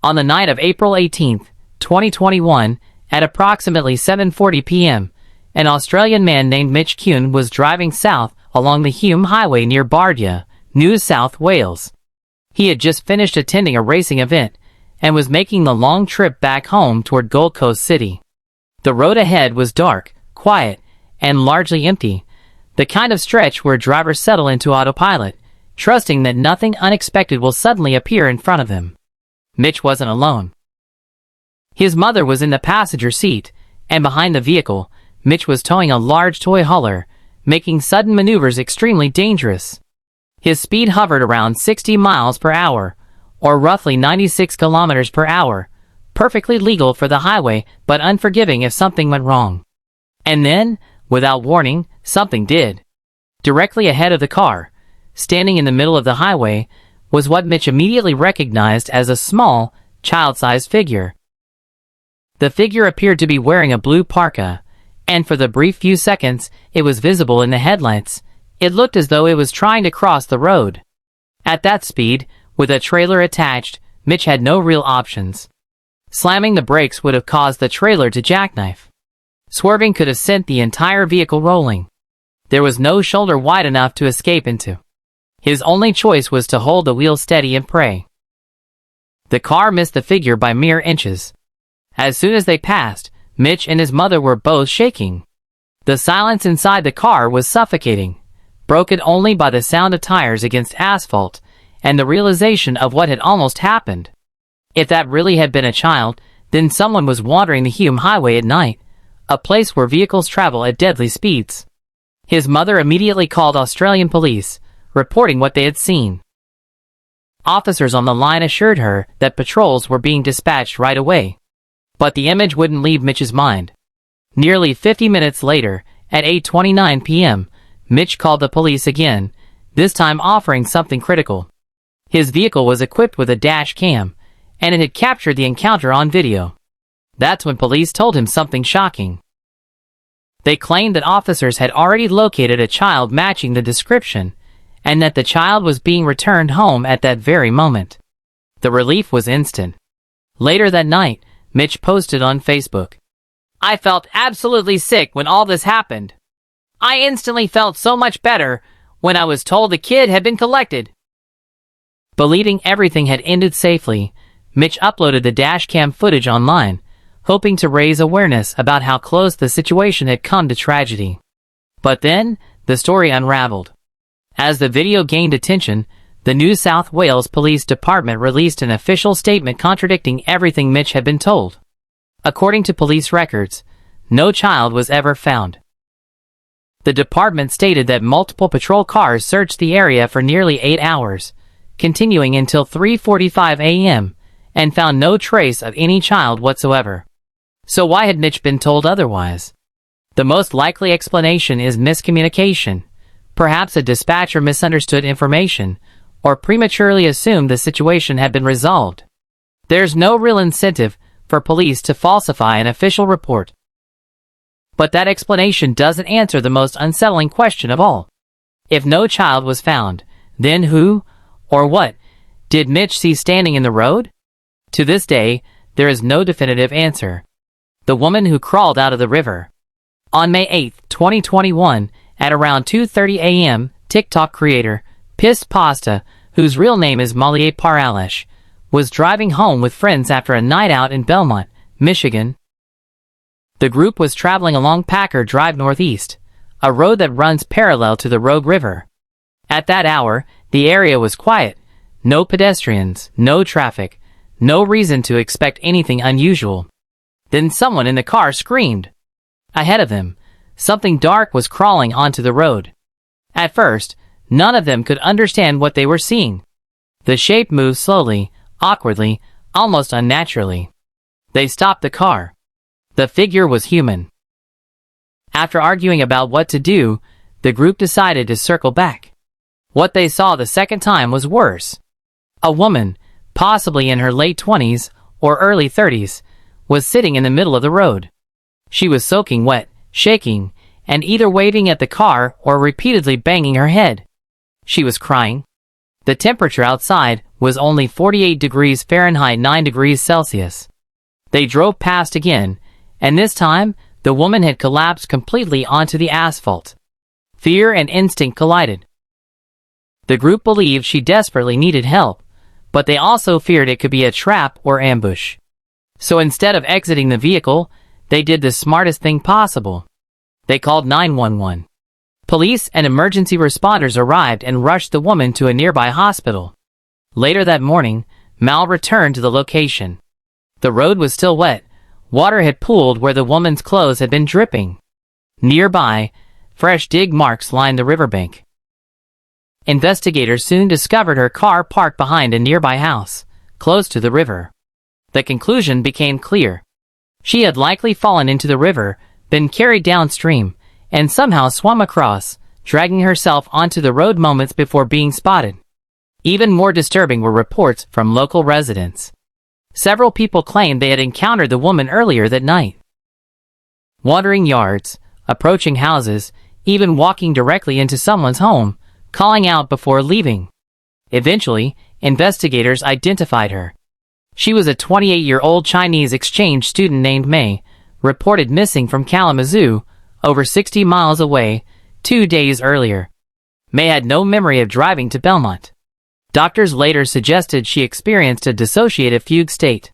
On the night of April 18, 2021, at approximately 7:40 p.m., an Australian man named Mitch Kuhn was driving south along the Hume Highway near Bardia, New South Wales. He had just finished attending a racing event and was making the long trip back home toward Gold Coast City. The road ahead was dark, quiet, and largely empty, the kind of stretch where drivers settle into autopilot, trusting that nothing unexpected will suddenly appear in front of them. Mitch wasn't alone. His mother was in the passenger seat, and behind the vehicle, Mitch was towing a large toy hauler, making sudden maneuvers extremely dangerous. His speed hovered around 60 miles per hour, or roughly 96 kilometers per hour, perfectly legal for the highway but unforgiving if something went wrong. And then, without warning, something did. Directly ahead of the car, standing in the middle of the highway, was what Mitch immediately recognized as a small, child-sized figure. The figure appeared to be wearing a blue parka, and for the brief few seconds it was visible in the headlights, it looked as though it was trying to cross the road. At that speed, with a trailer attached, Mitch had no real options. Slamming the brakes would have caused the trailer to jackknife. Swerving could have sent the entire vehicle rolling. There was no shoulder wide enough to escape into. His only choice was to hold the wheel steady and pray. The car missed the figure by mere inches. As soon as they passed, Mitch and his mother were both shaking. The silence inside the car was suffocating, broken only by the sound of tires against asphalt and the realization of what had almost happened. If that really had been a child, then someone was wandering the Hume Highway at night, a place where vehicles travel at deadly speeds. His mother immediately called Australian police, reporting what they had seen. Officers on the line assured her that patrols were being dispatched right away. But the image wouldn't leave Mitch's mind. Nearly 50 minutes later, at 8:29 p.m., Mitch called the police again, this time offering something critical. His vehicle was equipped with a dash cam, and it had captured the encounter on video. That's when police told him something shocking. They claimed that officers had already located a child matching the description, and that the child was being returned home at that very moment. The relief was instant. Later that night, Mitch posted on Facebook, "I felt absolutely sick when all this happened. I instantly felt so much better when I was told the kid had been collected." Believing everything had ended safely, Mitch uploaded the dashcam footage online, hoping to raise awareness about how close the situation had come to tragedy. But then, the story unraveled. As the video gained attention, the New South Wales Police Department released an official statement contradicting everything Mitch had been told. According to police records, no child was ever found. The department stated that multiple patrol cars searched the area for nearly 8 hours, continuing until 3:45 a.m., and found no trace of any child whatsoever. So why had Mitch been told otherwise? The most likely explanation is miscommunication. Perhaps a dispatcher misunderstood information, or prematurely assumed the situation had been resolved. There's no real incentive for police to falsify an official report. But that explanation doesn't answer the most unsettling question of all. If no child was found, then who, or what, did Mitch see standing in the road? To this day, there is no definitive answer. The woman who crawled out of the river. On May 8, 2021, at around 2:30 a.m., TikTok creator Pissed Pasta, whose real name is Malie Paralesh, was driving home with friends after a night out in Belmont, Michigan. The group was traveling along Packer Drive Northeast, a road that runs parallel to the Rogue River. At that hour, the area was quiet. No pedestrians, no traffic, no reason to expect anything unusual. Then someone in the car screamed. Ahead of them, something dark was crawling onto the road. At first, none of them could understand what they were seeing. The shape moved slowly, awkwardly, almost unnaturally. They stopped the car. The figure was human. After arguing about what to do, the group decided to circle back. What they saw the second time was worse. A woman, possibly in her late 20s or early 30s, was sitting in the middle of the road. She was soaking wet, shaking, and either waving at the car or repeatedly banging her head. She was crying. The temperature outside was only 48 degrees Fahrenheit 9 degrees Celsius. They drove past again, and this time, the woman had collapsed completely onto the asphalt. Fear and instinct collided. The group believed she desperately needed help, but they also feared it could be a trap or ambush. So instead of exiting the vehicle, they did the smartest thing possible. They called 911. Police and emergency responders arrived and rushed the woman to a nearby hospital. Later that morning, Mal returned to the location. The road was still wet. Water had pooled where the woman's clothes had been dripping. Nearby, fresh dig marks lined the riverbank. Investigators soon discovered her car parked behind a nearby house, close to the river. The conclusion became clear. She had likely fallen into the river, been carried downstream, and somehow swum across, dragging herself onto the road moments before being spotted. Even more disturbing were reports from local residents. Several people claimed they had encountered the woman earlier that night. Wandering yards, approaching houses, even walking directly into someone's home, calling out before leaving. Eventually, investigators identified her. She was a 28-year-old Chinese exchange student named Mei, reported missing from Kalamazoo, over 60 miles away, 2 days earlier. Mei had no memory of driving to Belmont. Doctors later suggested she experienced a dissociative fugue state,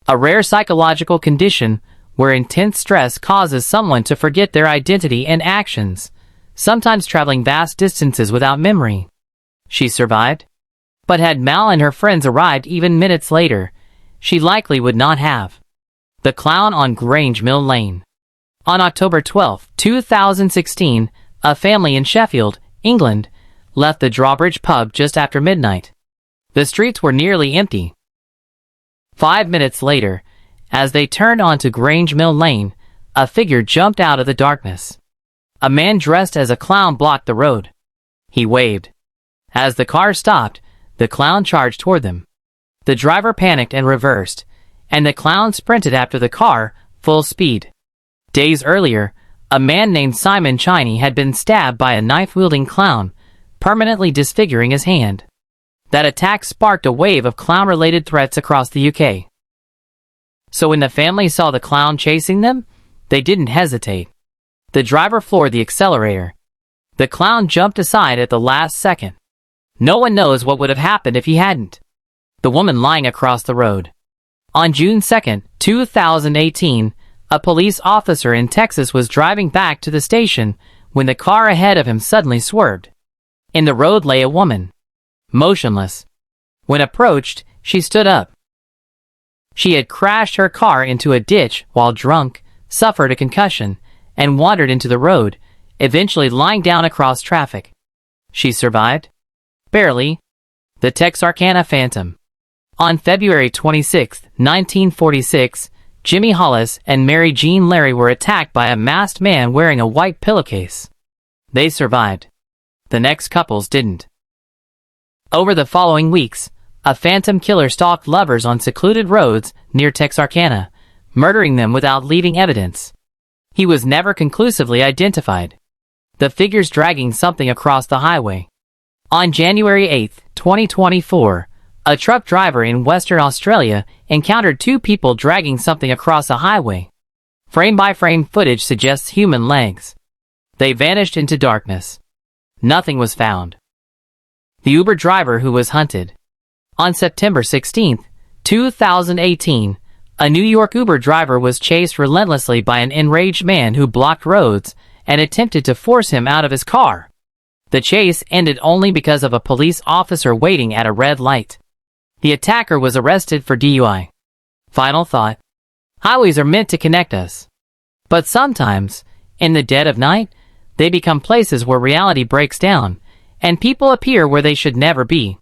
a rare psychological condition where intense stress causes someone to forget their identity and actions, sometimes traveling vast distances without memory. She survived. But had Mal and her friends arrived even minutes later, she likely would not have. The Clown on Grange Mill Lane. On October 12, 2016, a family in Sheffield, England, left the Drawbridge pub just after midnight. The streets were nearly empty. 5 minutes later, as they turned onto Grange Mill Lane, a figure jumped out of the darkness. A man dressed as a clown blocked the road. He waved. As the car stopped, the clown charged toward them. The driver panicked and reversed, and the clown sprinted after the car, full speed. Days earlier, a man named Simon Chiney had been stabbed by a knife-wielding clown, permanently disfiguring his hand. That attack sparked a wave of clown-related threats across the UK. So when the family saw the clown chasing them, they didn't hesitate. The driver floored the accelerator. The clown jumped aside at the last second. No one knows what would have happened if he hadn't. The woman lying across the road. On June 2, 2018, a police officer in Texas was driving back to the station when the car ahead of him suddenly swerved. In the road lay a woman, motionless. When approached, she stood up. She had crashed her car into a ditch while drunk, suffered a concussion, and wandered into the road, eventually lying down across traffic. She survived? Barely. The Texarkana Phantom. On February 26, 1946, Jimmy Hollis and Mary Jean Larry were attacked by a masked man wearing a white pillowcase. They survived. The next couples didn't. Over the following weeks, a phantom killer stalked lovers on secluded roads near Texarkana, murdering them without leaving evidence. He was never conclusively identified. The figures dragging something across the highway. On January 8, 2024, a truck driver in Western Australia encountered two people dragging something across a highway. Frame-by-frame footage suggests human legs. They vanished into darkness. Nothing was found. The Uber driver who was hunted. On September 16, 2018, a New York Uber driver was chased relentlessly by an enraged man who blocked roads and attempted to force him out of his car. The chase ended only because of a police officer waiting at a red light. The attacker was arrested for DUI. Final thought. Highways are meant to connect us. But sometimes, in the dead of night, they become places where reality breaks down, and people appear where they should never be.